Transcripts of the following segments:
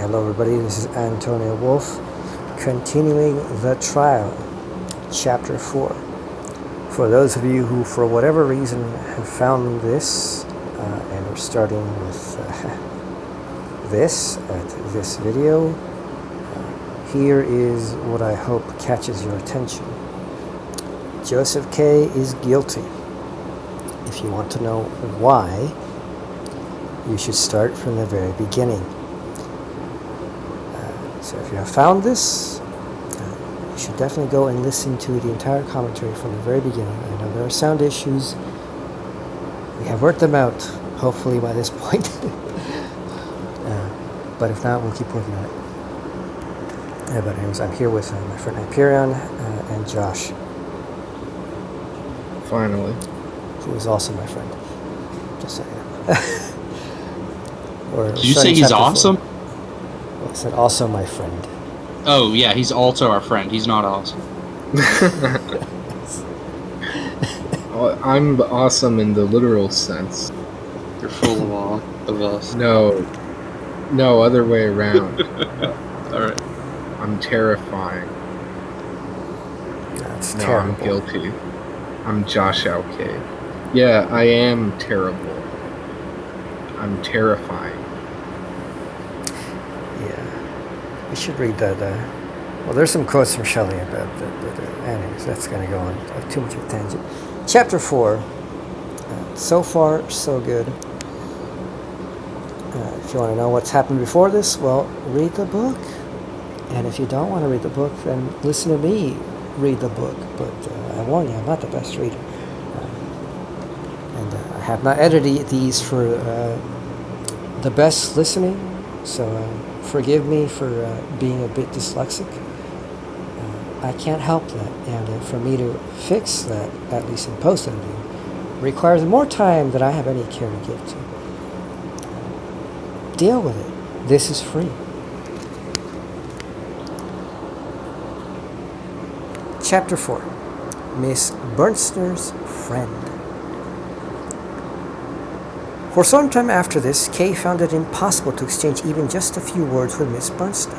Hello everybody, this is Antonio Wolf, continuing the trial, chapter 4. For those of you who, for whatever reason, have found this and are starting with this video, here is what I hope catches your attention. Joseph K. is guilty. If you want to know why, you should start from the very beginning. So if you have found this, you should definitely go and listen to the entire commentary from the very beginning. I know there are sound issues. We have worked them out, hopefully, by this point. But if not, we'll keep working on it. But anyways, I'm here with my friend Hyperion and Josh. Finally. Who is also my friend. Just so you know. Did you say he's awesome? Well, I said also my friend. Oh, yeah, he's also our friend. He's not awesome. I'm awesome in the literal sense. You're full of awe of us. No, other way around. Alright. I'm terrifying. That's No, terrible. I'm guilty. I'm Josh LK. Yeah, I am terrible. I'm terrifying. Yeah. We should read that. Well, there's some quotes from Shelley about that, but anyways, that's going to go on too much of a tangent. Chapter 4. So far, so good. If you want to know what's happened before this, well, read the book. And if you don't want to read the book, then listen to me read the book. But I warn you, I'm not the best reader. And I have not edited these for the best listening, so forgive me for being a bit dyslexic. I can't help that, and for me to fix that, at least in post-editing, requires more time than I have any care to give to. Deal with it. This is free. Chapter 4. Miss Bernster's Friend. For some time after this, Kay found it impossible to exchange even just a few words with Miss Bernster.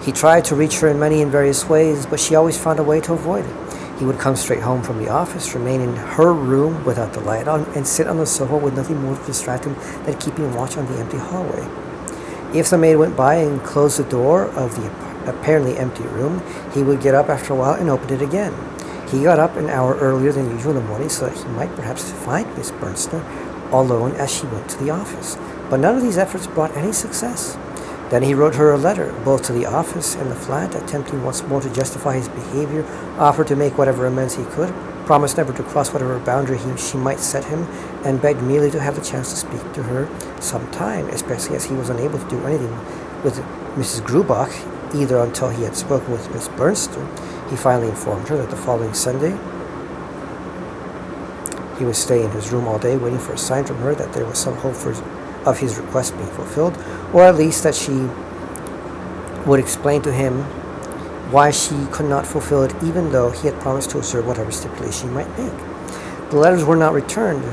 He tried to reach her in many and various ways, but she always found a way to avoid it. He would come straight home from the office, remain in her room without the light on, and sit on the sofa with nothing more to distract him than keeping watch on the empty hallway. If the maid went by and closed the door of the apparently empty room, he would get up after a while and open it again. He got up an hour earlier than usual in the morning so that he might perhaps find Miss Bernster alone as she went to the office. But none of these efforts brought any success. Then he wrote her a letter, both to the office and the flat, attempting once more to justify his behavior, offered to make whatever amends he could, promised never to cross whatever boundary she might set him, and begged merely to have the chance to speak to her sometime, especially as he was unable to do anything with Mrs. Grubach, either until he had spoken with Miss Bernster. He finally informed her that the following Sunday he would stay in his room all day, waiting for a sign from her that there was some hope of his request being fulfilled, or at least that she would explain to him why she could not fulfill it, even though he had promised to observe whatever stipulation he might make. The letters were not returned,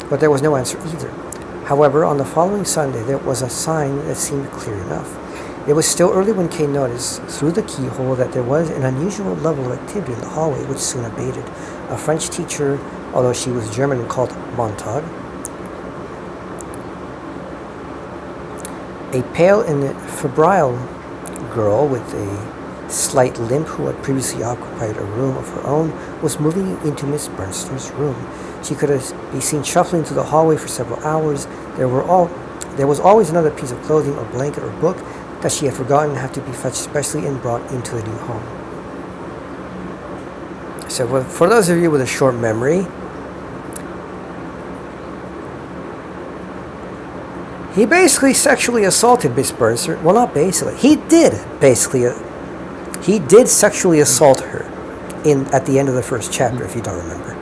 but there was no answer either. However, on the following Sunday, there was a sign that seemed clear enough. It was still early when Kay noticed through the keyhole that there was an unusual level of activity in the hallway, which soon abated. A French teacher, although she was German and called Montag, a pale and febrile girl with a slight limp who had previously occupied a room of her own, was moving into Miss Bernster's room. She could be seen shuffling through the hallway for several hours. There was always another piece of clothing or blanket or book that she had forgotten had to be fetched specially and brought into the new home. So for those of you with a short memory, he basically sexually assaulted Miss Bernster. Well, not basically. He did sexually assault her at the end of the first chapter, if you don't remember.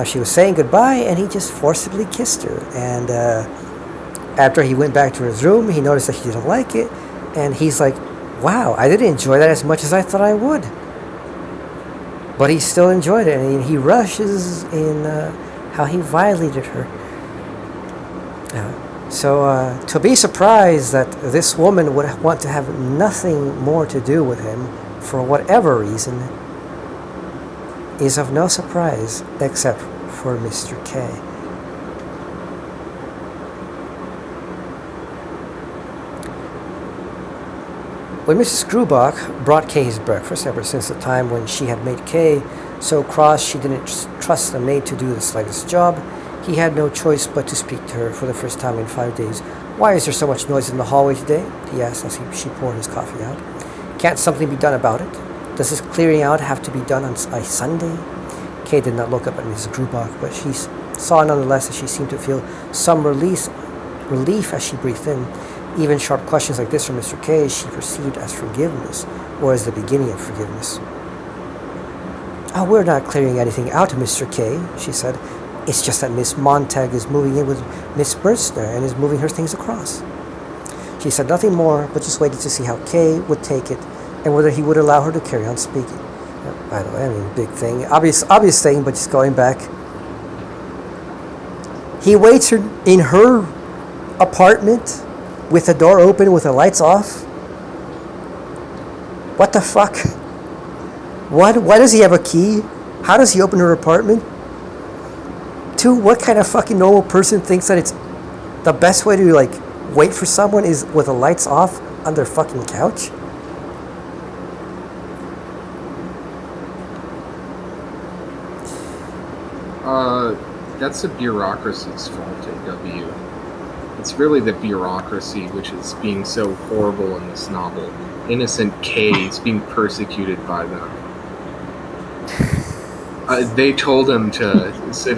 She was saying goodbye, and he just forcibly kissed her. And after he went back to his room, he noticed that she didn't like it, and he's like, wow, I didn't enjoy that as much as I thought I would. But he still enjoyed it, and he rushes in how he violated her. So to be surprised that this woman would want to have nothing more to do with him for whatever reason is of no surprise except for Mr. K. When Mrs. Grubach brought Kay his breakfast, ever since the time when she had made Kay so cross she didn't trust the maid to do the slightest job, he had no choice but to speak to her for the first time in 5 days. "Why is there so much noise in the hallway today?" he asked as she poured his coffee out. "Can't something be done about it? Does this clearing out have to be done by Sunday?" Kay did not look up at Mrs. Grubach, but she saw nonetheless that she seemed to feel some relief as she breathed in. Even sharp questions like this from Mr. K she perceived as forgiveness, or as the beginning of forgiveness. "Oh, we're not clearing anything out, Mr. K," she said. "It's just that Miss Montag is moving in with Miss Bernster and is moving her things across." She said nothing more, but just waited to see how Kay would take it and whether he would allow her to carry on speaking. By the way, I mean, big thing. Obvious thing, but just going back. He waits in her apartment with the door open with the lights off? What the fuck? Why does he have a key? How does he open her apartment? Two, what kind of fucking normal person thinks that it's the best way to, like, wait for someone is with the lights off on their fucking couch? That's the bureaucracy's fault, AW. It's really the bureaucracy which is being so horrible in this novel. Innocent K is being persecuted by them. They told him to sit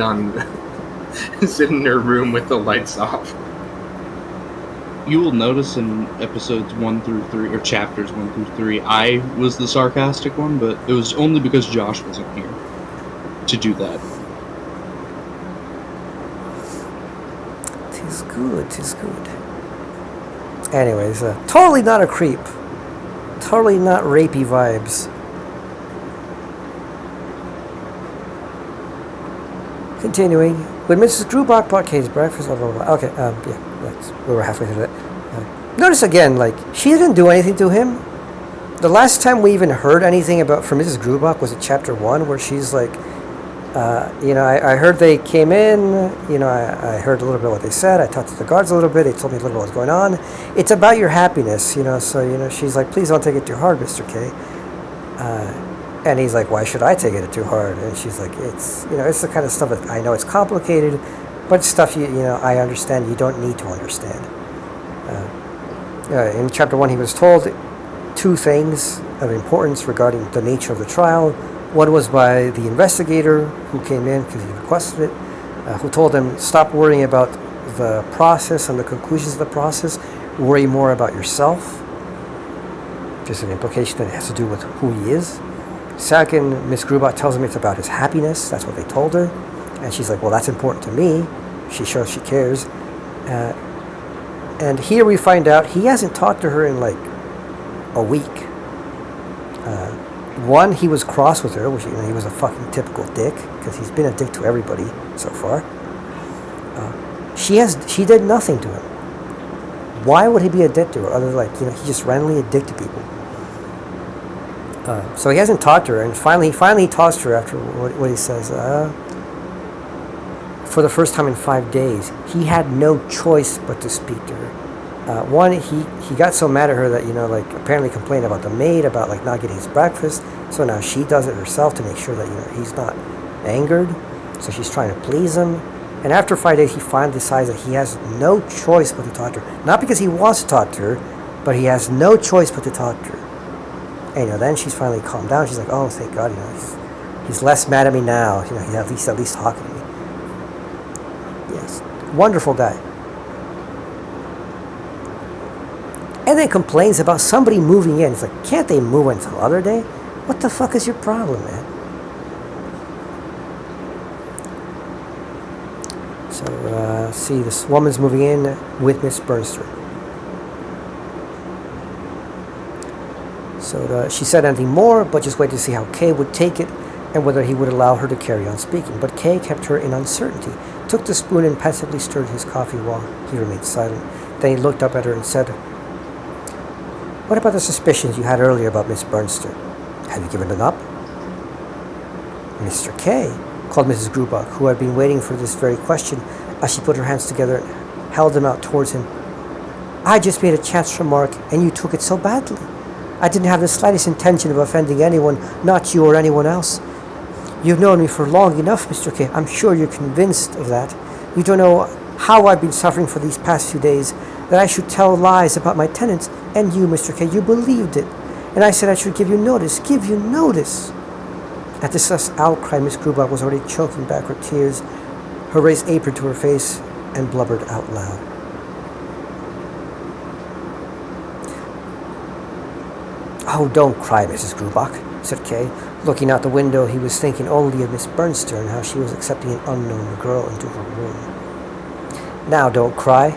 in their room with the lights off. You will notice in episodes 1 through 3, or chapters 1 through 3, I was the sarcastic one, but it was only because Josh wasn't here to do that. Tis good. Anyways, totally not a creep. Totally not rapey vibes. Continuing, when Mrs. Grubach brought Kay's breakfast, blah, blah, blah. Okay, we were halfway through that. Notice again, like, she didn't do anything to him. The last time we even heard anything from Mrs. Grubach was in chapter 1, where she's like, I heard they came in, I heard a little bit what they said, I talked to the guards a little bit, they told me a little bit what was going on. It's about your happiness, so, she's like, please don't take it too hard, Mr. K. And he's like, why should I take it too hard? And she's like, it's the kind of stuff that I know it's complicated, but stuff, I understand, you don't need to understand. In chapter 1, he was told 2 things of importance regarding the nature of the trial. One was by the investigator who came in because he requested it, who told him, stop worrying about the process and the conclusions of the process, worry more about yourself. Just an implication that it has to do with who he is. Second, Miss Grubach tells him it's about his happiness. That's what they told her. And she's like, well, that's important to me. She shows she cares. And here we find out he hasn't talked to her in like a week. One, he was cross with her, which he was a fucking typical dick, because he's been a dick to everybody so far. She did nothing to him. Why would he be a dick to her? Other than he's just randomly a dick to people. So he hasn't talked to her, and finally he talks to her after what he says. For the first time in 5 days, he had no choice but to speak to her. One, he got so mad at her that, apparently complained about the maid, about, not getting his breakfast. So now she does it herself to make sure that, he's not angered. So she's trying to please him. And after 5 days, he finally decides that he has no choice but to talk to her. Not because he wants to talk to her, but he has no choice but to talk to her. And, then she's finally calmed down. She's like, oh, thank God, he's less mad at me now. He's at least talking to me. Yes. Wonderful guy. And then complains about somebody moving in. It's like, can't they move until other day? What the fuck is your problem, man? So, see, this woman's moving in with Miss Bernster. So she said anything more, but just waited to see how Kay would take it and whether he would allow her to carry on speaking. But Kay kept her in uncertainty. took the spoon and passively stirred his coffee while he remained silent. Then he looked up at her and said, "What about the suspicions you had earlier about Miss Bernster? Have you given them up?" "Mr. K," called Mrs. Grubach, who had been waiting for this very question as she put her hands together and held them out towards him. "I just made a chance remark, and you took it so badly. I didn't have the slightest intention of offending anyone, not you or anyone else. You've known me for long enough, Mr. K. I'm sure you're convinced of that. You don't know how I've been suffering for these past few days, that I should tell lies about my tenants, and you, Mr. K, you believed it. And I said I should give you notice. At this outcry, Miss Grubach was already choking back her tears, her raised apron to her face, and blubbered out loud. "Oh, don't cry, Mrs. Grubach," said Kay. Looking out the window, he was thinking only of Miss Bernster and how she was accepting an unknown girl into her room. "Now don't cry,"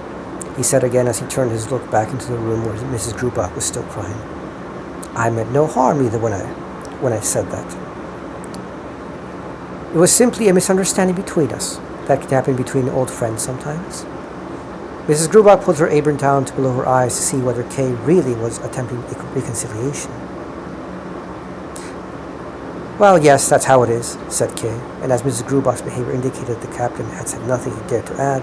he said again as he turned his look back into the room where Mrs. Grubach was still crying. "I meant no harm either when I said that. It was simply a misunderstanding between us. That could happen between old friends sometimes." Mrs. Grubach pulled her apron down to below her eyes to see whether Kay really was attempting a reconciliation. "Well, yes, that's how it is," said Kay, and as Mrs. Grubach's behavior indicated the captain had said nothing he dared to add.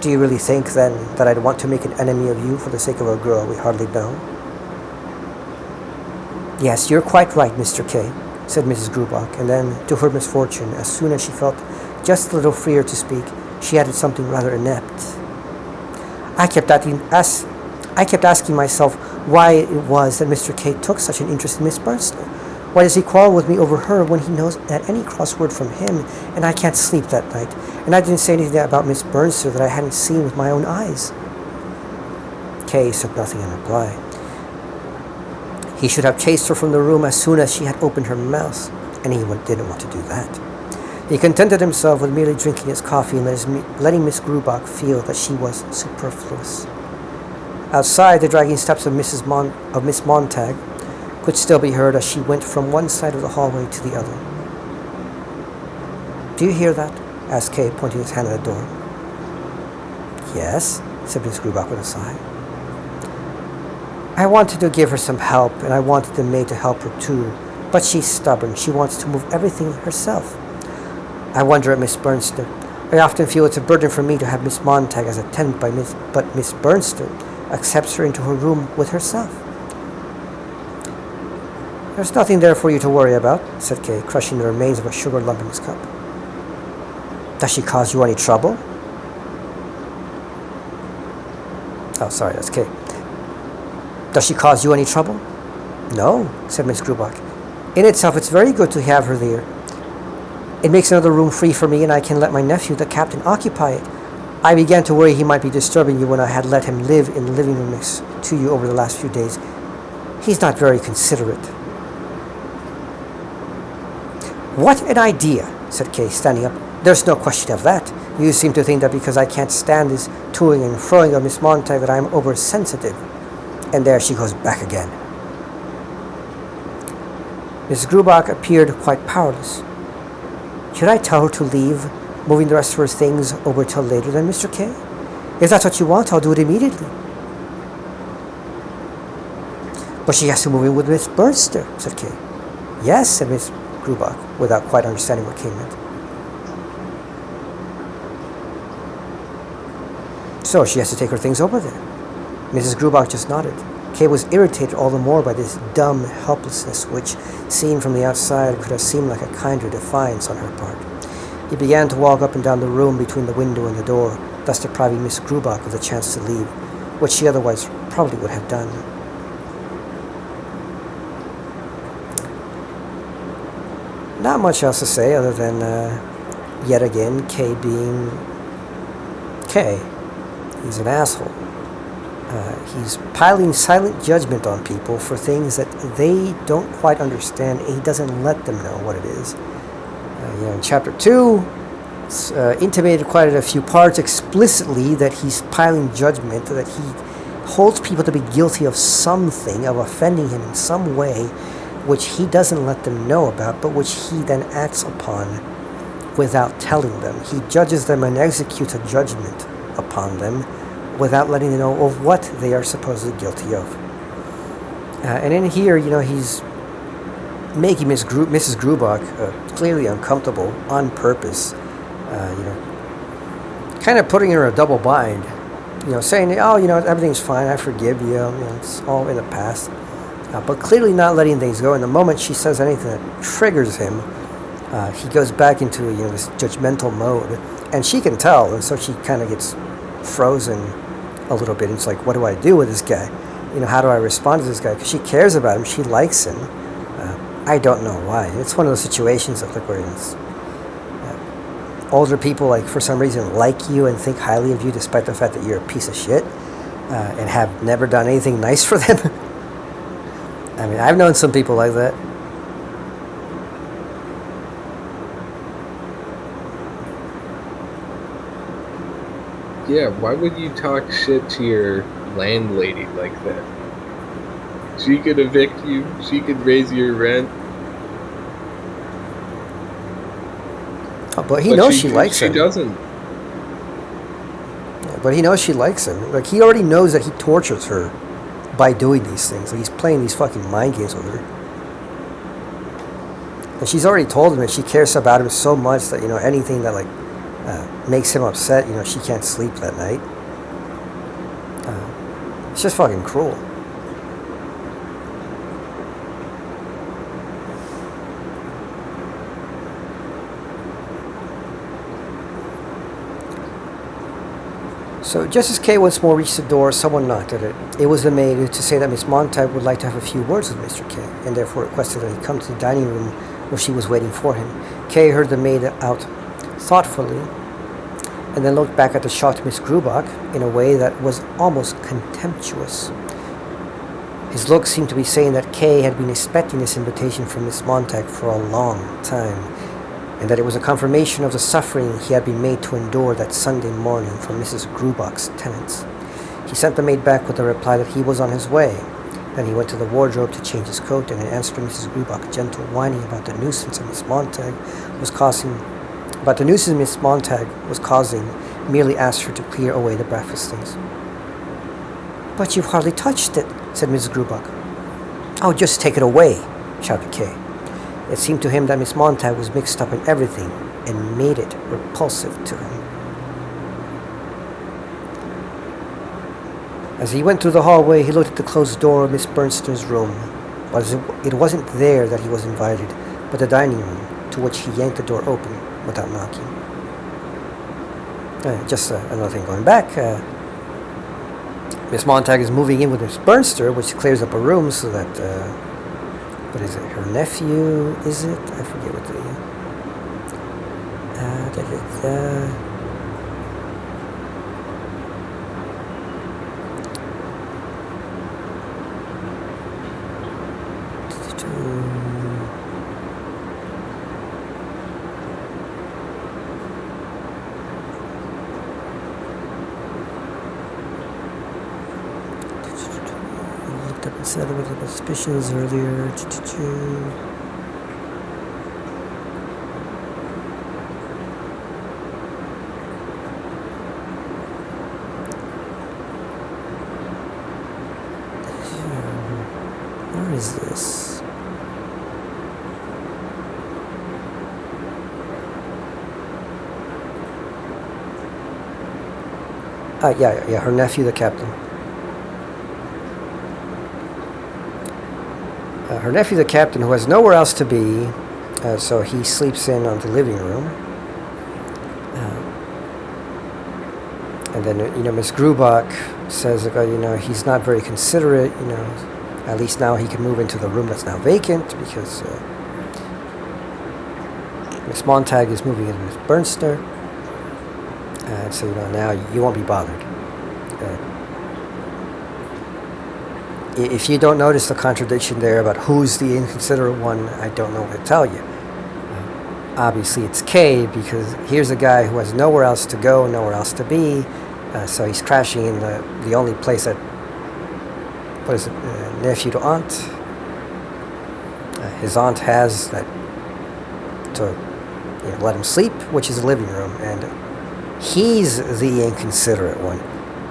"Do you really think, then, that I'd want to make an enemy of you for the sake of a girl we hardly know?" "Yes, you're quite right, Mr. Kay," said Mrs. Grubach, and then, to her misfortune, as soon as she felt just a little freer to speak, she added something rather inept. I kept asking myself why it was that Mr. K took such an interest in Miss Bernster. Why does he quarrel with me over her when he knows that any cross word from him, and I can't sleep that night? And I didn't say anything about Miss Bernster that I hadn't seen with my own eyes." Kay said nothing in reply. He should have chased her from the room as soon as she had opened her mouth, and he didn't want to do that. He contented himself with merely drinking his coffee and letting Miss Grubach feel that she was superfluous. Outside, the dragging steps of Miss Montag could still be heard as she went from one side of the hallway to the other. "Do you hear that?" asked Kay, pointing his hand at the door. "Yes," said Miss Grubach with a sigh. "I wanted to give her some help, and I wanted the maid to help her too, but she's stubborn. She wants to move everything herself. I wonder at Miss Bernster. I often feel it's a burden for me to have Miss Montag as a tenant, but Miss Bernster accepts her into her room with herself." "There's nothing there for you to worry about," said Kay, crushing the remains of a sugar lump in his cup. "Does she cause you any trouble?" "Oh, sorry, that's Kay. Does she cause you any trouble?" "No," said Miss Grubach. "In itself, it's very good to have her there. It makes another room free for me, and I can let my nephew, the captain, occupy it. I began to worry he might be disturbing you when I had let him live in the living room next to you over the last few days. He's not very considerate." "What an idea," said Kay, standing up. "There's no question of that. You seem to think that because I can't stand this toing and froing of Miss Montag that I'm oversensitive." And there she goes back again. Mrs. Grubach appeared quite powerless. "Should I tell her to leave, moving the rest of her things over till later then, Mr. K? If that's what you want, I'll do it immediately." "But she has to move in with Miss Bernster," said Kay. "Yes," said Miss Grubach, without quite understanding what Kay meant. "So she has to take her things over there?" Mrs. Grubach just nodded. Kay was irritated all the more by this dumb helplessness, which, seen from the outside, could have seemed like a kinder defiance on her part. He began to walk up and down the room between the window and the door, thus depriving Miss Grubach of the chance to leave, which she otherwise probably would have done. Not much else to say other than, yet again, Kay being Kay. He's an asshole. He's piling silent judgment on people for things that they don't quite understand, and he doesn't let them know what it is. In Chapter 2, it's intimated quite a few parts explicitly that he's piling judgment, that he holds people to be guilty of something, of offending him in some way, which he doesn't let them know about, but which he then acts upon without telling them. He judges them and executes a judgment upon them without letting them know of what they are supposedly guilty of. And in here, he's making Mrs. Grubach clearly uncomfortable on purpose. Kind of putting her in a double bind. Saying, oh, everything's fine, I forgive you, it's all in the past. But clearly not letting things go. And the moment she says anything that triggers him, he goes back into this judgmental mode. And she can tell, and so she kind of gets frozen a little bit. It's like, what do I do with this guy? How do I respond to this guy? Because she cares about him, she likes him. I don't know why. It's one of those situations of where older people, for some reason, like you and think highly of you despite the fact that you're a piece of shit and have never done anything nice for them. I mean, I've known some people like that. Yeah, why would you talk shit to your landlady like that? She could evict you. She could raise your rent. Oh, but he knows she likes him. She doesn't. Yeah, but he knows she likes him. He already knows that he tortures her by doing these things. He's playing these fucking mind games with her. And she's already told him that she cares about him so much that, anything that, makes him upset, she can't sleep that night. It's just fucking cruel. So just as Kay once more reached the door, someone knocked at it. It was the maid to say that Miss Montag would like to have a few words with Mr. Kay, and therefore requested that he come to the dining room where she was waiting for him. Kay heard the maid out thoughtfully, and then looked back at the shocked Miss Grubach in a way that was almost contemptuous. His look seemed to be saying that Kay had been expecting this invitation from Miss Montag for a long time, and that it was a confirmation of the suffering he had been made to endure that Sunday morning from Mrs. Grubach's tenants. He sent the maid back with the reply that he was on his way. Then he went to the wardrobe to change his coat, and in answer to Mrs. Grubach's gentle whining about the nuisance Miss Montag was causing, merely asked her to clear away the breakfast things. "But you've hardly touched it," said Mrs. Grubach. "Oh, just take it away," shouted Kay. It seemed to him that Miss Montag was mixed up in everything and made it repulsive to him. As he went through the hallway, he looked at the closed door of Miss Bernstein's room. But it wasn't there that he was invited, but the dining room, to which he yanked the door open without knocking. Just another thing going back. Miss Montag is moving in with Miss Bernster, which clears up a room so that, what is it, her nephew, is it? I forget what said with the suspicions earlier. Where is this? Yeah, her nephew, the captain. Her nephew, the captain, who has nowhere else to be, so he sleeps in on the living room. And then, Miss Grubach says, he's not very considerate, at least now he can move into the room that's now vacant because Miss Montag is moving in with Miss Bernster. And so, now you won't be bothered. If you don't notice the contradiction there about who's the inconsiderate one, I don't know what to tell you. Obviously, it's Kay, because here's a guy who has nowhere else to go, nowhere else to be, so he's crashing in the only place that, nephew to aunt? His aunt has that to let him sleep, which is the living room, and he's the inconsiderate one.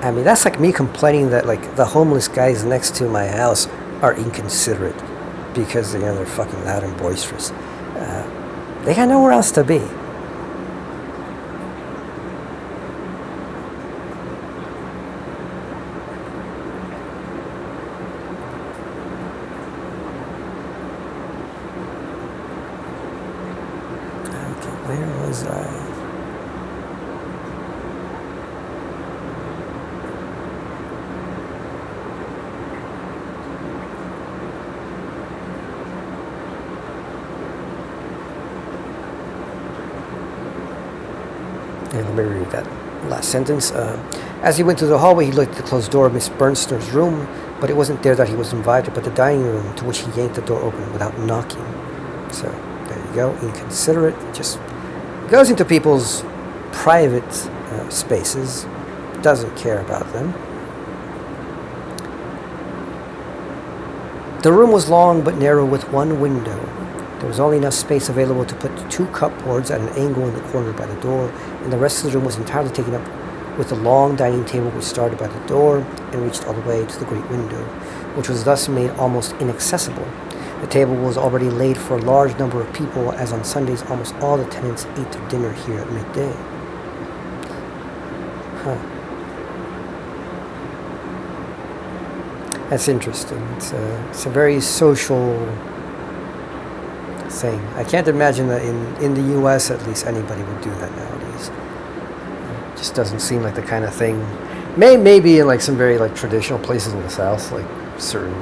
I mean, that's like me complaining that like the homeless guys next to my house are inconsiderate because they're fucking loud and boisterous. They got nowhere else to be. Where was I? Yeah, let me read that last sentence. As he went through the hallway, he looked at the closed door of Miss Bernster's room, but it wasn't there that he was invited, but the dining room, to which he yanked the door open without knocking. So, there you go. Inconsiderate. Just goes into people's private spaces, doesn't care about them. The room was long but narrow with one window. There was only enough space available to put 2 cupboards at an angle in the corner by the door, and the rest of the room was entirely taken up with a long dining table which started by the door and reached all the way to the great window, which was thus made almost inaccessible. The table was already laid for a large number of people, as on Sundays almost all the tenants ate their dinner here at midday. That's interesting. It's a very social thing. I can't imagine that in the U.S. at least anybody would do that nowadays. It just doesn't seem like the kind of thing. Maybe in like some very like traditional places in the South, like certain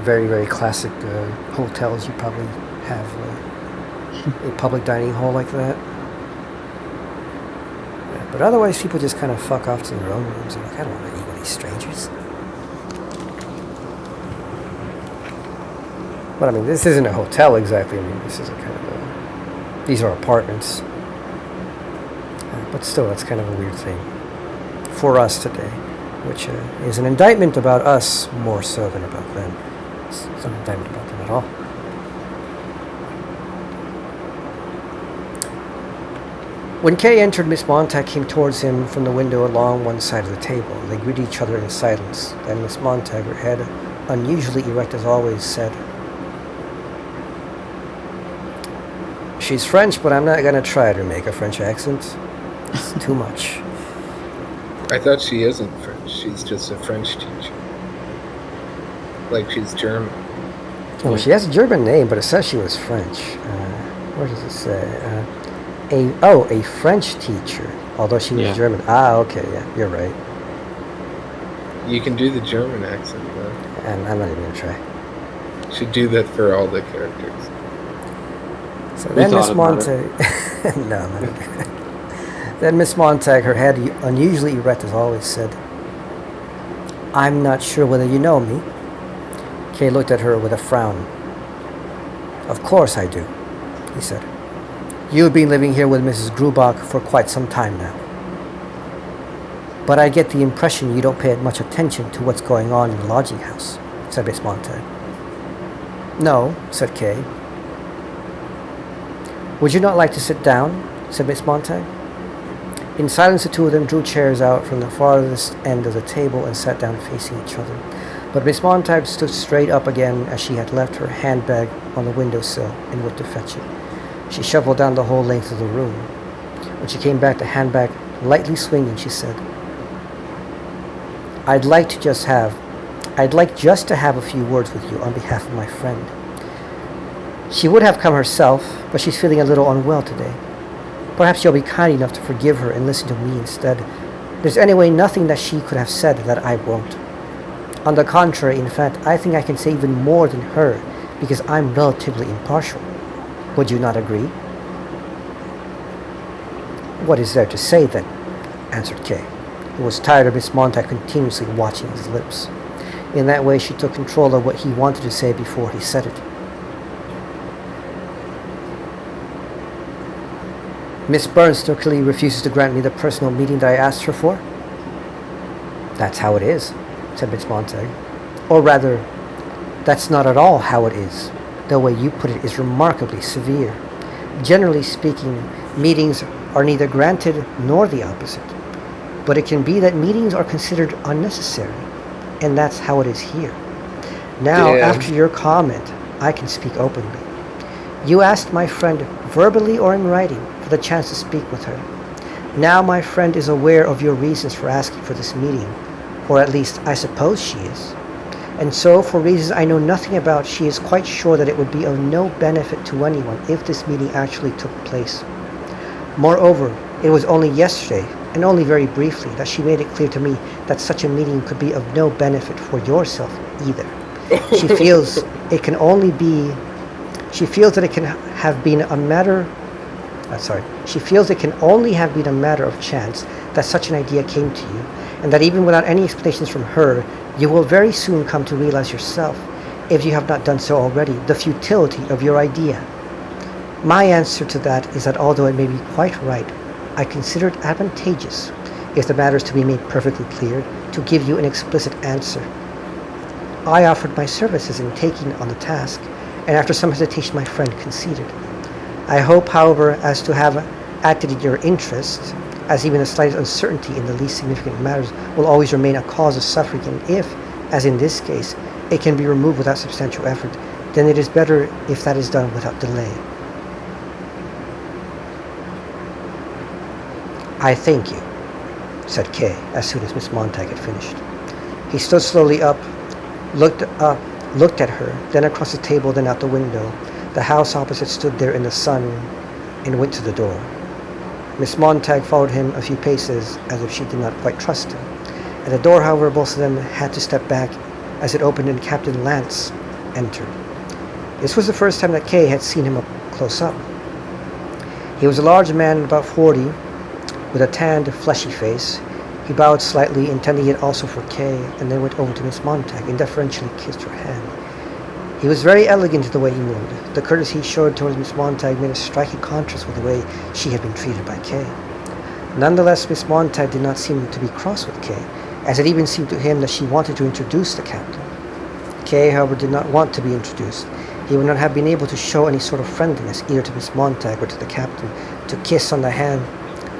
very, very classic hotels, you probably have a public dining hall like that. Yeah, but otherwise, people just kind of fuck off to their own rooms. Like, I don't want to eat with these strangers. But I mean, this isn't a hotel exactly. I mean, this is a kind of these are apartments. But still, that's kind of a weird thing for us today, which is an indictment about us more so than about them. It's not an indictment about them at all. When Kay entered, Miss Montag came towards him from the window along one side of the table. They greeted each other in silence. Then Miss Montag, her head unusually erect as always, said, "She's French, but I'm not going to try to make a French accent. It's too much." I thought she isn't French. She's just a French teacher. Like she's German. Well, she has a German name, but it says she was French. Where does it say? A French teacher, although she was German. Ah, okay, yeah, you're right. You can do the German accent, though. And I'm not even going to try. Should do that for all the characters. So then Miss Montag... No, I'm not going to. Then Miss Montag, her head unusually erect as always, said, "I'm not sure whether you know me." Kay looked at her with a frown. "Of course I do," he said. "You've been living here with Mrs. Grubach for quite some time now. But I get the impression you don't pay much attention to what's going on in the lodging house," said Miss Montag. "No," said Kay. "Would you not like to sit down?" said Miss Montag. In silence, the two of them drew chairs out from the farthest end of the table and sat down facing each other. But Miss Montag stood straight up again as she had left her handbag on the windowsill and went to fetch it. She shuffled down the whole length of the room. When she came back, the handbag lightly swinging, she said, I'd like just to have a few words with you on behalf of my friend. She would have come herself, but she's feeling a little unwell today. Perhaps you'll be kind enough to forgive her and listen to me instead. There's anyway nothing that she could have said that I won't. On the contrary, in fact, I think I can say even more than her, because I'm relatively impartial. Would you not agree? What is there to say, then? Answered Kay, who was tired of Miss Montag continuously watching his lips. In that way, she took control of what he wanted to say before he said it. Miss Bernster clearly refuses to grant me the personal meeting that I asked her for? That's how it is, said Miss Montag. Or rather, that's not at all how it is, the way you put it is remarkably severe. Generally speaking, meetings are neither granted nor the opposite. But it can be that meetings are considered unnecessary, and that's how it is here. Now, Damn. after your comment, I can speak openly. You asked my friend, verbally or in writing, for the chance to speak with her. Now my friend is aware of your reasons for asking for this meeting, or at least I suppose she is. And so, for reasons I know nothing about, she is quite sure that it would be of no benefit to anyone if this meeting actually took place. Moreover, it was only yesterday, and only very briefly, that she made it clear to me that such a meeting could be of no benefit for yourself either. She feels it can only be. She feels that it can have been a matter. She feels it can only have been a matter of chance that such an idea came to you, and that even without any explanations from her, you will very soon come to realize yourself, if you have not done so already, the futility of your idea. My answer to that is that although it may be quite right, I consider it advantageous, if the matter is to be made perfectly clear, to give you an explicit answer. I offered my services in taking on the task, and after some hesitation my friend conceded. I hope, however, as to have acted in your interest, as even the slightest uncertainty in the least significant matters will always remain a cause of suffering, and if, as in this case, it can be removed without substantial effort, then it is better if that is done without delay. I thank you, said Kay, as soon as Miss Montag had finished. He stood slowly up, looked at her, then across the table, then out the window. The house opposite stood there in the sun, and went to the door. Miss Montag followed him a few paces, as if she did not quite trust him. At the door, however, both of them had to step back, as it opened and Captain Lance entered. This was the first time that Kay had seen him up close up. He was a large man, about 40, with a tanned, fleshy face. He bowed slightly, intending it also for Kay, and then went over to Miss Montag and deferentially kissed her hand. He was very elegant in the way he moved. The courtesy he showed towards Miss Montag made a striking contrast with the way she had been treated by Kay. Nonetheless, Miss Montag did not seem to be cross with Kay, as it even seemed to him that she wanted to introduce the captain. Kay, however, did not want to be introduced. He would not have been able to show any sort of friendliness either to Miss Montag or to the captain. To kiss on the hand,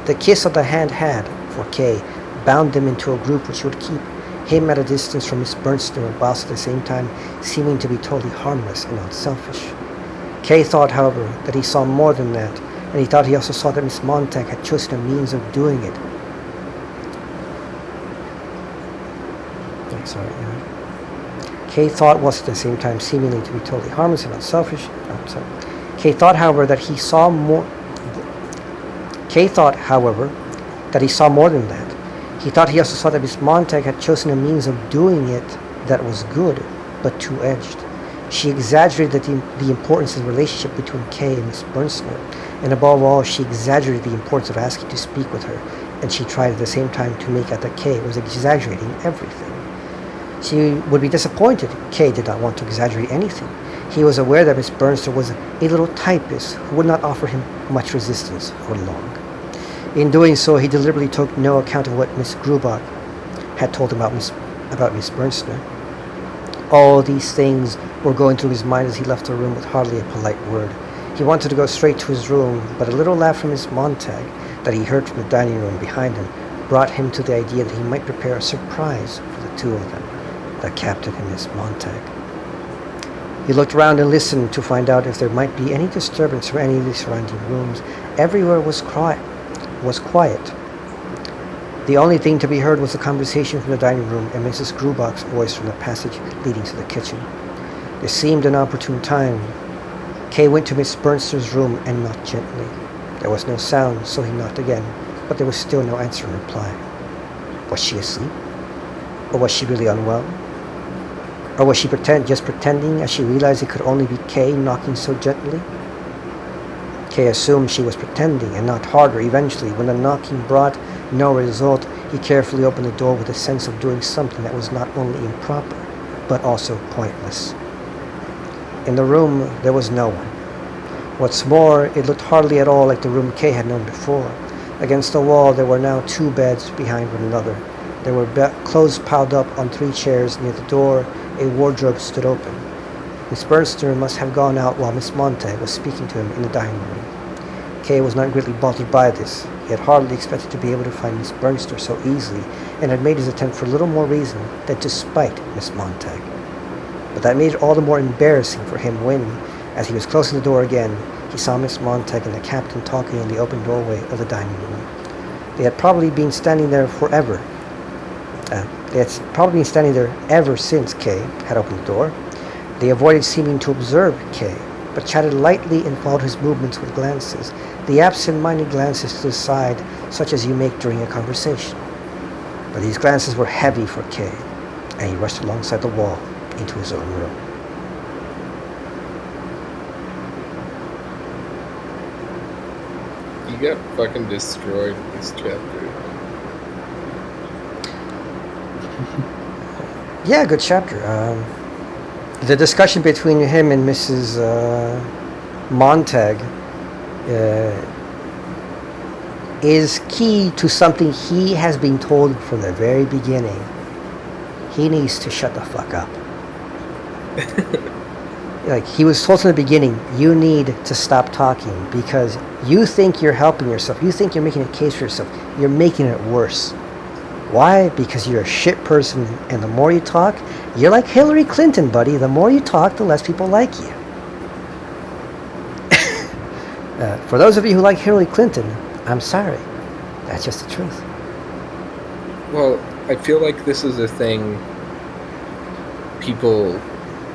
the kiss of the hand had, for Kay, bound them into a group which would keep him at a distance from Miss Bernster, whilst at the same time seeming to be totally harmless and unselfish. Kay thought, however, that he saw more than that, and he thought he also saw that Miss Montag had chosen a means of doing it. Kay thought, whilst at the same time seemingly to be totally harmless and unselfish. Kay thought, however, that he saw more. Kay thought, however, that he saw more than that. He thought he also saw that Miss Montag had chosen a means of doing it that was good, but two-edged. She exaggerated the importance of the relationship between Kay and Miss Bernster, and above all, she exaggerated the importance of asking to speak with her, and she tried at the same time to make out that Kay was exaggerating everything. She would be disappointed. Kay did not want to exaggerate anything. He was aware that Miss Bernster was a little typist who would not offer him much resistance for long. In doing so, he deliberately took no account of what Miss Grubach had told him about Miss Bernster. All these things were going through his mind as he left the room with hardly a polite word. He wanted to go straight to his room, but a little laugh from Miss Montag that he heard from the dining room behind him brought him to the idea that he might prepare a surprise for the two of them, the captain and Miss Montag. He looked around and listened to find out if there might be any disturbance from any of the surrounding rooms. Everywhere was quiet. The only thing to be heard was the conversation from the dining room and Mrs. Grubach's voice from the passage leading to the kitchen. This seemed an opportune time. Kay went to Miss Bernster's room and knocked gently. There was no sound, so he knocked again, but there was still no answer in reply. Was she asleep? Or was she really unwell? Or was she just pretending, as she realized it could only be Kay knocking so gently? Kay assumed she was pretending and knocked harder. Eventually, when the knocking brought no result, he carefully opened the door with a sense of doing something that was not only improper, but also pointless. In the room, there was no one. What's more, it looked hardly at all like the room Kay had known before. Against the wall, there were now two beds behind one another. There were clothes piled up on 3 chairs near the door. A wardrobe stood open. Miss Bernster must have gone out while Miss Montag was speaking to him in the dining room. Kay was not greatly bothered by this. He had hardly expected to be able to find Miss Bernster so easily, and had made his attempt for little more reason than to spite Miss Montag. But that made it all the more embarrassing for him when, as he was closing the door again, he saw Miss Montag and the captain talking in the open doorway of the dining room. They had probably been standing there forever. They had probably been standing there ever since Kay had opened the door. They avoided seeming to observe Kay, but chatted lightly and followed his movements with glances, the absent-minded glances to the side, such as you make during a conversation. But these glances were heavy for Kay, and he rushed alongside the wall into his own room. You got fucking destroyed in this chapter. Yeah, good chapter. The discussion between him and Mrs. Montag is key to something he has been told from the very beginning. He needs to shut the fuck up. Like, he was told from the beginning, you need to stop talking because you think you're helping yourself. You think you're making a case for yourself. You're making it worse. Why? Because you're a shit person, and the more you talk, you're like Hillary Clinton, buddy. The more you talk, the less people like you. For those of you who like Hillary Clinton, I'm sorry. That's just the truth. Well, I feel like this is a thing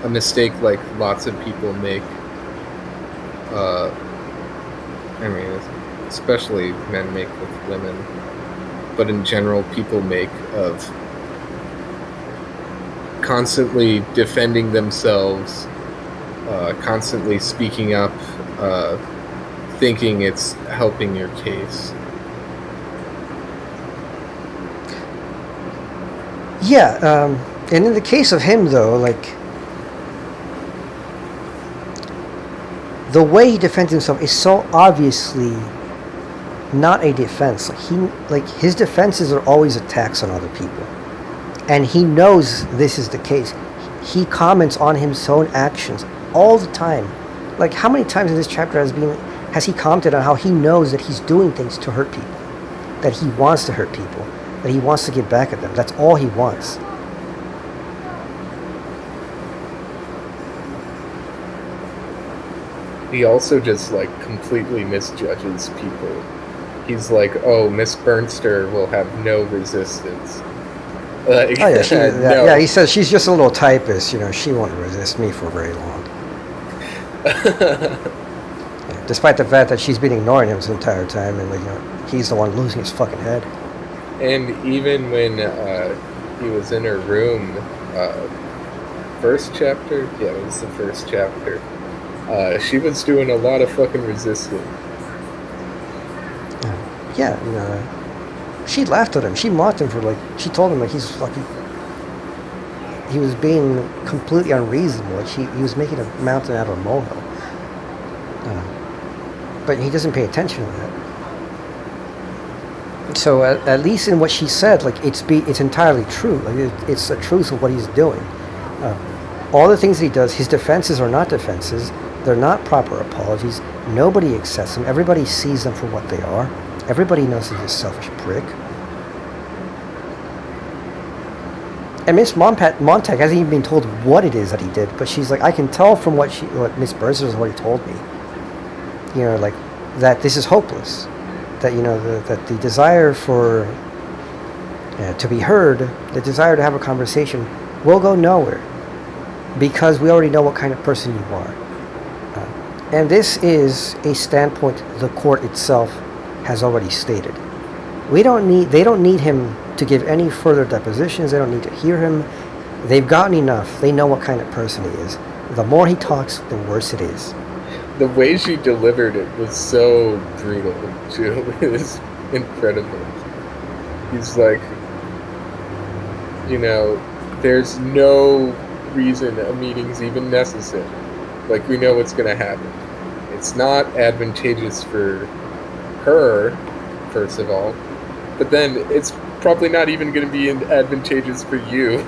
a mistake like lots of people make. Especially men make with women, but in general people make of constantly defending themselves, constantly speaking up, thinking it's helping your case. Yeah, and in the case of him, though, like, the way he defends himself is so obviously not a defense. Like his defenses are always attacks on other people, and he knows this is the case. He comments on his own actions all the time. Like, how many times in this chapter has he commented on how he knows that he's doing things to hurt people, that he wants to hurt people, that he wants to get back at them. That's all he wants. He also just, like, completely misjudges people. He's like, oh, Miss Bernster will have no resistance. Yeah, he says she's just a little typist, she won't resist me for very long. Yeah, despite the fact that she's been ignoring him this entire time, and he's the one losing his fucking head. And even when he was in her room, first chapter? Yeah, it was the first chapter. She was doing a lot of fucking resisting. Yeah, she laughed at him. She mocked him she told him he was being completely unreasonable. He was making a mountain out of a molehill. But he doesn't pay attention to that. So at least in what she said, it's entirely true. It's the truth of what he's doing. All the things that he does, his defenses are not defenses. They're not proper apologies. Nobody accepts them. Everybody sees them for what they are. Everybody knows he's a selfish prick. And Miss Montag hasn't even been told what it is that he did, but she's like, I can tell from what Miss Bernster has already told me. That this is hopeless. That that the desire for to be heard, the desire to have a conversation, will go nowhere, because we already know what kind of person you are. And this is a standpoint the court itself has already stated. They don't need him to give any further depositions. They don't need to hear him. They've gotten enough. They know what kind of person he is. The more he talks, the worse it is. The way she delivered it was so brutal, too. It was incredible. He's like, there's no reason a meeting's even necessary. Like, we know what's going to happen. It's not advantageous for her, first of all, but then it's probably not even going to be advantageous for you.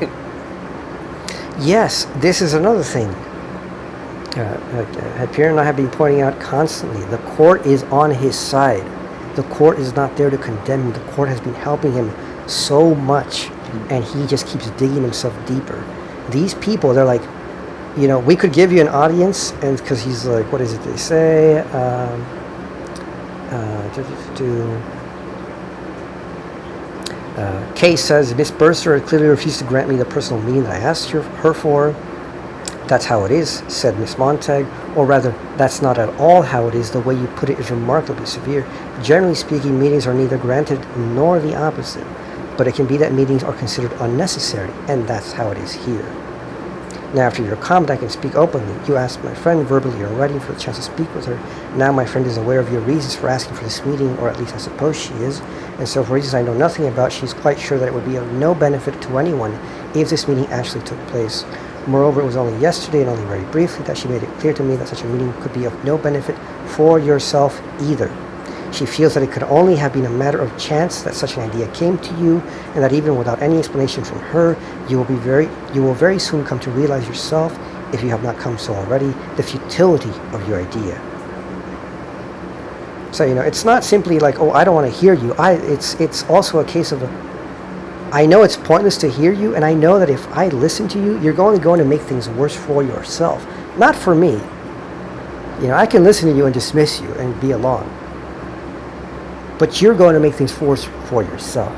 Yes, this is another thing. Pierre and I have been pointing out constantly, the court is on his side. The court is not there to condemn him. The court has been helping him so much, and he just keeps digging himself deeper. These people, they're like, we could give you an audience, and because he's like, what is it they say? Kay says, Miss Burster clearly refused to grant me the personal meeting that I asked her for. That's how it is, said Miss Montag, or rather, that's not at all how it is. The way you put it is remarkably severe. Generally speaking, meetings are neither granted nor the opposite, but it can be that meetings are considered unnecessary, and that's how it is here. Now, after your comment, I can speak openly. You asked my friend verbally or in writing for the chance to speak with her. Now my friend is aware of your reasons for asking for this meeting, or at least I suppose she is, and so for reasons I know nothing about, she's quite sure that it would be of no benefit to anyone if this meeting actually took place. Moreover, it was only yesterday, and only very briefly, that she made it clear to me that such a meeting could be of no benefit for yourself either. She feels that it could only have been a matter of chance that such an idea came to you, and that even without any explanation from her, you will very soon come to realize yourself, if you have not come so already, the futility of your idea. So, it's not simply like, oh, I don't want to hear you. It's also a case of I know it's pointless to hear you, and I know that if I listen to you, you're only going to make things worse for yourself, not for me. I can listen to you and dismiss you and be along, but you're going to make things worse for yourself.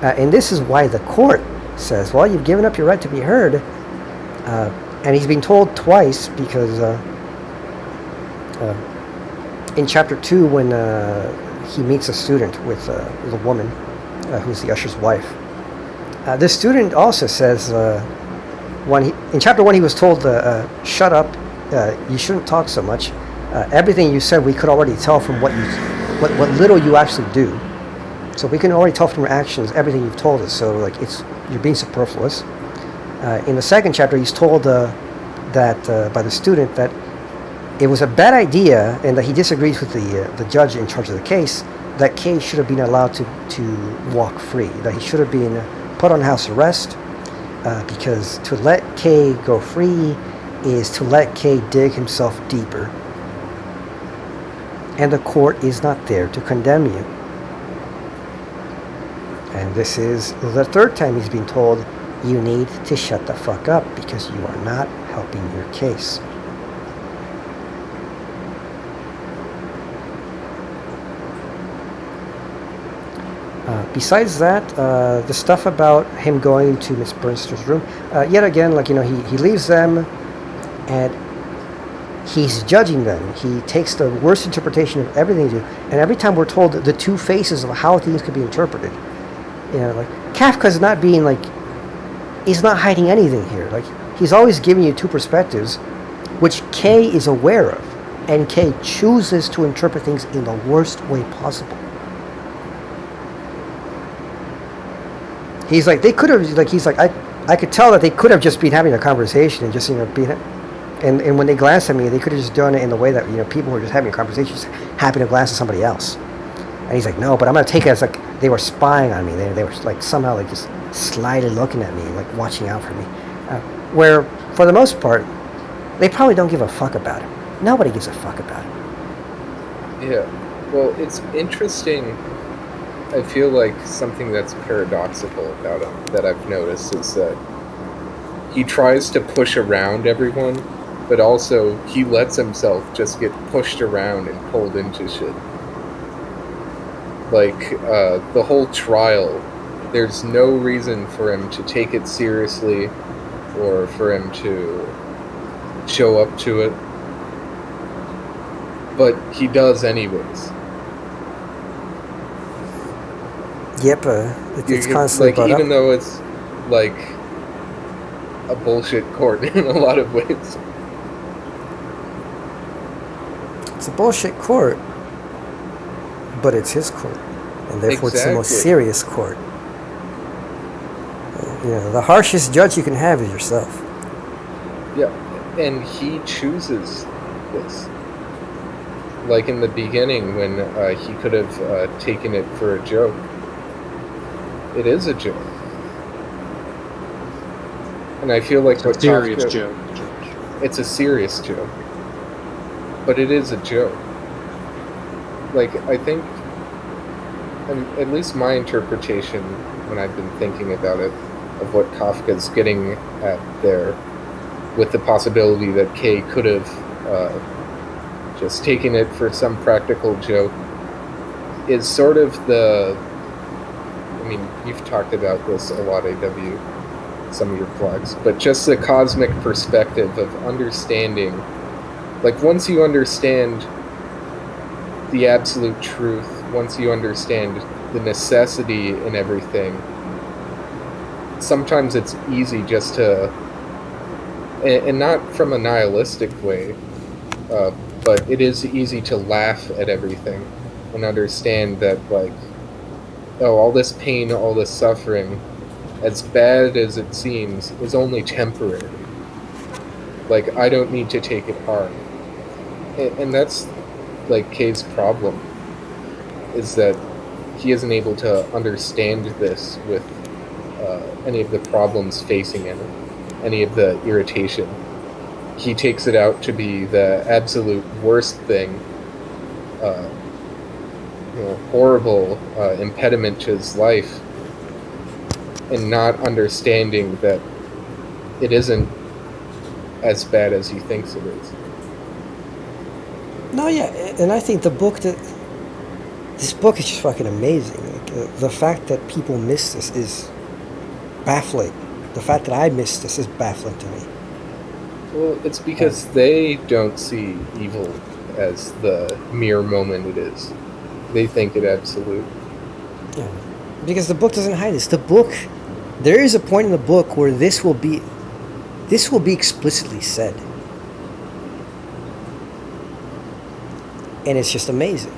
And this is why the court says, well, you've given up your right to be heard, and he's been told twice, because in chapter 2, when he meets a student with a woman who's the usher's wife, this student also says, in chapter 1 he was told, shut up, you shouldn't talk so much. Everything you said we could already tell from what little you actually do. So we can already tell from your actions everything you've told us, so you're being superfluous. In the second chapter he's told that by the student that it was a bad idea, and that he disagrees with the judge in charge of the case, that Kay should have been allowed to walk free, that he should have been put on house arrest, because to let Kay go free is to let Kay dig himself deeper. And the court is not there to condemn you. And this is the third time he's been told, you need to shut the fuck up because you are not helping your case. Besides that, the stuff about him going to Miss Bernster's room, yet again, he leaves them, and he's judging them. He takes the worst interpretation of everything they do, and every time we're told the two faces of how things could be interpreted. Kafka's not being he's not hiding anything here. He's always giving you two perspectives, which Kay is aware of, and Kay chooses to interpret things in the worst way possible. He's like, they could have, I could tell that they could have just been having a conversation and just, being, and when they glanced at me, they could have just done it in the way that, people were just having a conversation, just happen to glance at somebody else. And he's like, no, but I'm going to take it as they were spying on me. They were somehow just slyly looking at me, watching out for me. Where, for the most part, they probably don't give a fuck about him. Nobody gives a fuck about him. Yeah. Well, it's interesting. I feel like something that's paradoxical about him that I've noticed is that he tries to push around everyone, but also he lets himself just get pushed around and pulled into shit. The whole trial, there's no reason for him to take it seriously or for him to show up to it, but he does anyways. Yep, it's constantly brought even up. though it's a bullshit court in a lot of ways. It's a bullshit court, but it's his court, and therefore It's the most serious court. The harshest judge you can have is yourself. Yeah, and he chooses this. In the beginning when he could have taken it for a joke. It is a joke. And I feel like it's a serious joke. It's a serious joke. but it is a joke. Like, I think, and at least my interpretation when I've been thinking about it, of what Kafka's getting at there, with the possibility that Kay could have just taken it for some practical joke, is sort of the, I mean, you've talked about this a lot, AW, some of your blogs, but just the cosmic perspective of understanding, like, once you understand the absolute truth, once you understand the necessity in everything, sometimes it's easy just to, and not from a nihilistic way, but it is easy to laugh at everything and understand that, like, oh, all this pain, all this suffering, as bad as it seems, is only temporary. Like, I don't need to take it hard. And that's, like, Kay's problem, is that he isn't able to understand this with any of the problems facing him, any of the irritation. He takes it out to be the absolute worst thing, horrible impediment to his life, and not understanding that it isn't as bad as he thinks it is. No, yeah, and I think this book is just fucking amazing. Like, the fact that people miss this is baffling. The fact that I missed this is baffling to me. Well, it's because they don't see evil as the mere moment it is. They think it absolute. Yeah. Because the book doesn't hide this. The book, there is a point in the book where this will be explicitly said. And it's just amazing.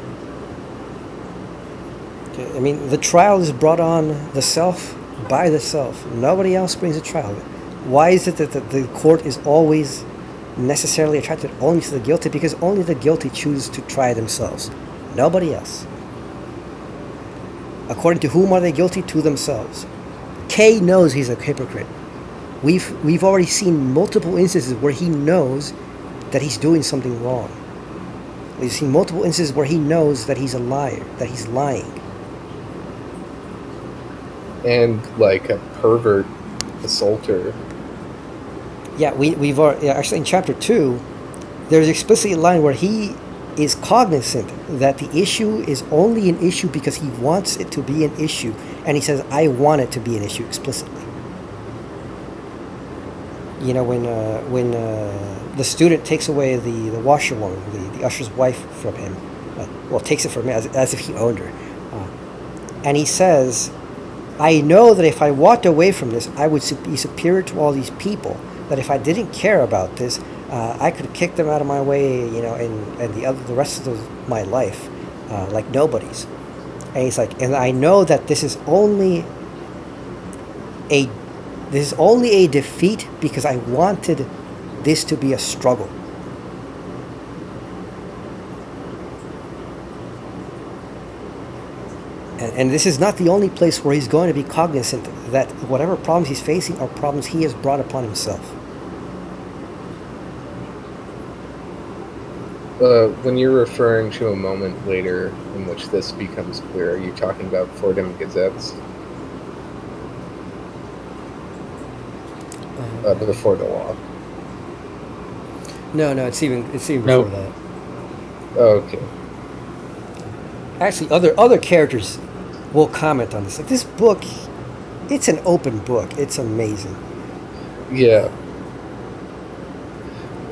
I mean, the trial is brought on the self by the self. Nobody else brings a trial. Why is it that the court is always necessarily attracted only to the guilty? Because only the guilty choose to try themselves. Nobody else. According to whom are they guilty? To themselves. Kay knows he's a hypocrite. We've already seen multiple instances where he knows that he's doing something wrong. We've seen multiple instances where he knows that he's a liar, that he's lying. And like a pervert assaulter. Yeah, we've already, actually in chapter 2, there's explicitly a line where he is cognizant that the issue is only an issue because he wants it to be an issue, and he says, "I want it to be an issue," explicitly. You know, when the student takes away the washerwoman, the usher's wife from him, takes it from him as if he owned her, and he says, "I know that if I walked away from this, I would be superior to all these people. That if I didn't care about this, I could kick them out of my way, you know, and the rest of my life, like nobody's." And he's like, "And I know that this is only a defeat because I wanted this to be a struggle." And this is not the only place where he's going to be cognizant that whatever problems he's facing are problems he has brought upon himself. When you're referring to a moment later in which this becomes clear, are you talking about Fordham Gazettes? Before the law. No, it's even before that. Oh, okay. Actually, other characters will comment on this. Like, this book, it's an open book. It's amazing. Yeah.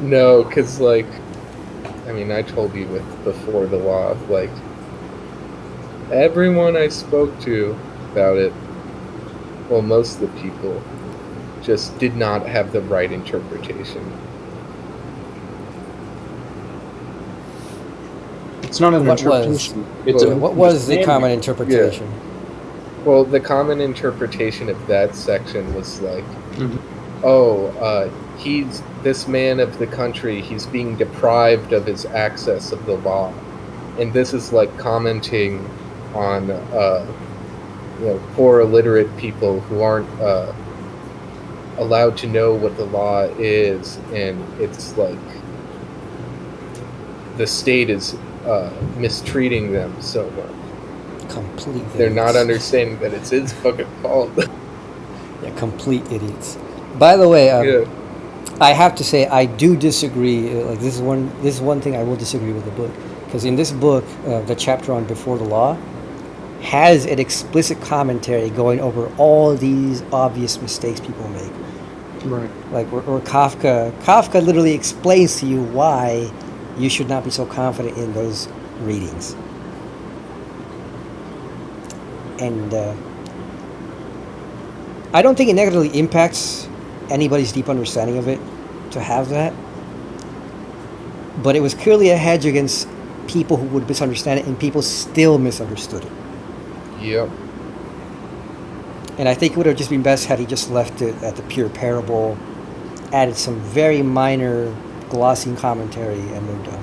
No, because, like, I mean, I told you with Before the Law, like, everyone I spoke to about it, well, most of the people, just did not have the right interpretation. It's not an interpretation. What was the common interpretation? Yeah. Well, the common interpretation of that section was like, he's this man of the country, he's being deprived of his access of the law. And this is like commenting on poor illiterate people who aren't allowed to know what the law is, and it's like the state is mistreating them so much. Complete idiots. They're not understanding that it's his fucking fault. Yeah, complete idiots. By the way, Yeah. I have to say I do disagree. Like this is one thing I will disagree with the book, because in this book, the chapter on Before the Law has an explicit commentary going over all these obvious mistakes people make. Right. Like or Kafka literally explains to you why you should not be so confident in those readings. And I don't think it negatively impacts anybody's deep understanding of it to have that. But it was clearly a hedge against people who would misunderstand it, and people still misunderstood it. Yep. And I think it would have just been best had he just left it at the pure parable, added some very minor glossing commentary, and moved on.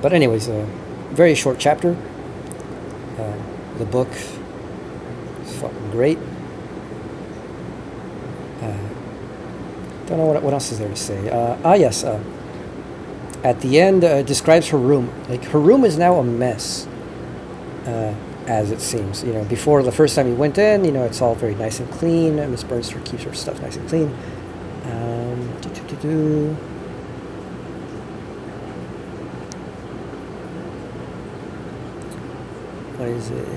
But anyways, a very short chapter. The book is fucking great. Don't know what else is there to say. Yes. At the end, describes her room. Like, her room is now a mess, as it seems. You know, before the first time he went in, you know, it's all very nice and clean. Miss Bernster keeps her stuff nice and clean. What is it?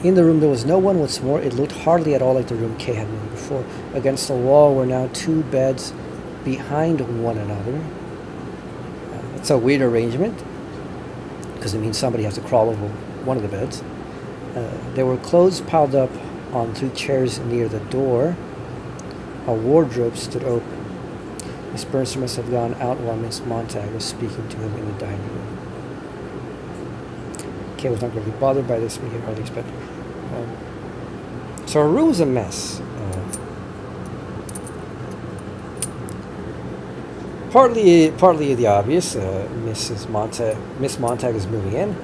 In the room there was no one. What's more, it looked hardly at all like the room Kay had known before. Against the wall were now two beds behind one another. It's a weird arrangement, because it means somebody has to crawl over one of the beds. There were clothes piled up on two chairs near the door. A wardrobe stood open. Miss Bernster must have gone out while Miss Montag was speaking to him in the dining room. Kay was not really bothered by this, but he had hardly expected. So her room was a mess. Partly the obvious. Miss Montag is moving in.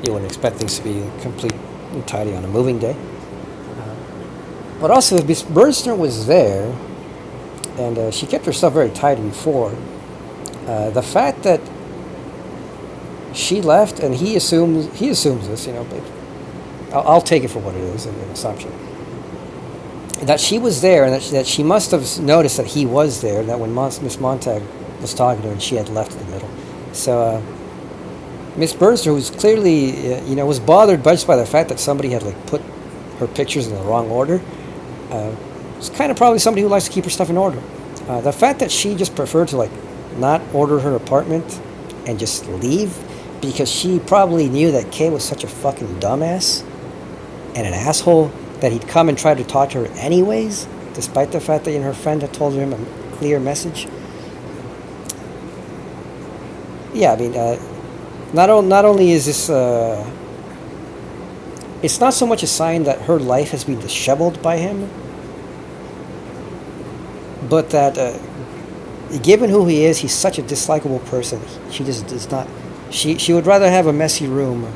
You wouldn't expect things to be complete and tidy on a moving day. But also, Miss Bernster was there, and she kept her stuff very tidy before. The fact that she left, and he assumes this, you know, but I'll take it for what it is, an assumption. That she was there, and that she must have noticed that he was there, and that when Miss Montag was talking to her, and she had left in the middle. So Miss Bernster, who's clearly, was bothered just by the fact that somebody had put her pictures in the wrong order, was kind of probably somebody who likes to keep her stuff in order. The fact that she just preferred to not order her apartment and just leave, because she probably knew that Kay was such a fucking dumbass and an asshole that he'd come and try to talk to her anyways, despite the fact that her friend had told him a clear message. Yeah, I mean, not only is this, it's not so much a sign that her life has been disheveled by him, but that, given who he is, he's such a dislikable person. She just does not. She would rather have a messy room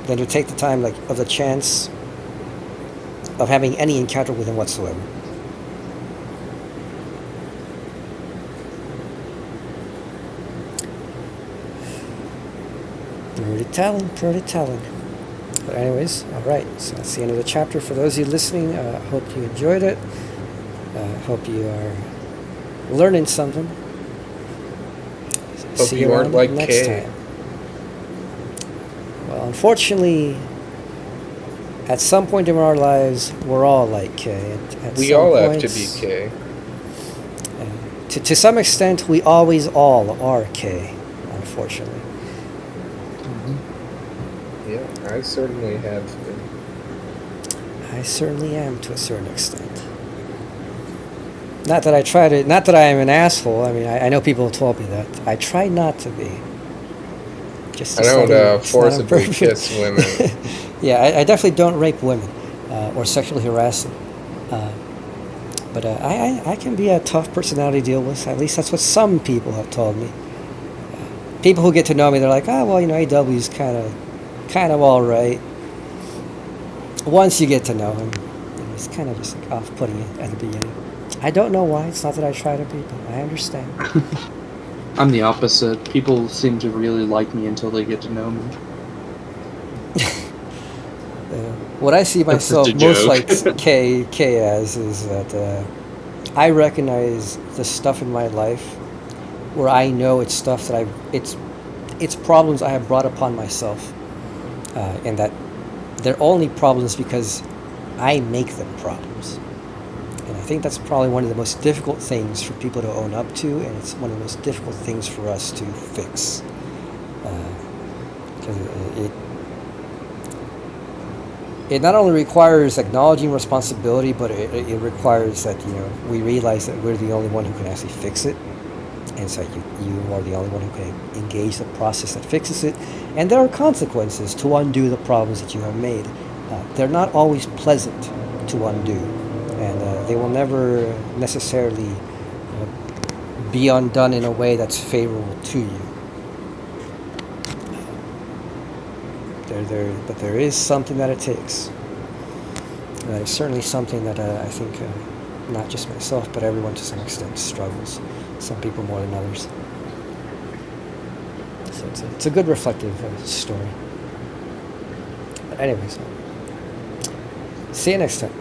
than to take the time of the chance of having any encounter with him whatsoever. Pretty telling. But anyways, alright, so that's the end of the chapter. For those of you listening, hope you enjoyed it. Hope you are learning something. Hope you aren't like next Kay. time. Well, unfortunately, at some point in our lives, we're all like Kay. We all have to be Kay. To some extent, we always all are Kay, unfortunately. Yeah, I certainly have been. I certainly am, to a certain extent. Not that I am an asshole. I mean, I know people have told me that. I try not to be. Just I don't forcibly kiss women. Yeah, I definitely don't rape women or sexually harass them. But I can be a tough personality to deal with. At least that's what some people have told me. People who get to know me, they're like, oh, well, AW's kind of all right. Once you get to know him, it's kind of just like off-putting at the beginning. I don't know why. It's not that I try to be, but I understand. I'm the opposite. People seem to really like me until they get to know me. What I see That's myself just a most joke. like K as is that I recognize the stuff in my life where I know it's stuff that it's problems I have brought upon myself, and that they're only problems because I make them problems. And I think that's probably one of the most difficult things for people to own up to, and it's one of the most difficult things for us to fix. Because it not only requires acknowledging responsibility, but it requires that we realize that we're the only one who can actually fix it, and so you are the only one who can engage the process that fixes it. And there are consequences to undo the problems that you have made. They're not always pleasant to undo, and they will never necessarily be undone in a way that's favorable to you. But there is something that it takes. It's certainly something that I think not just myself, but everyone to some extent struggles. Some people more than others. So it's a good reflective story. But anyways, see you next time.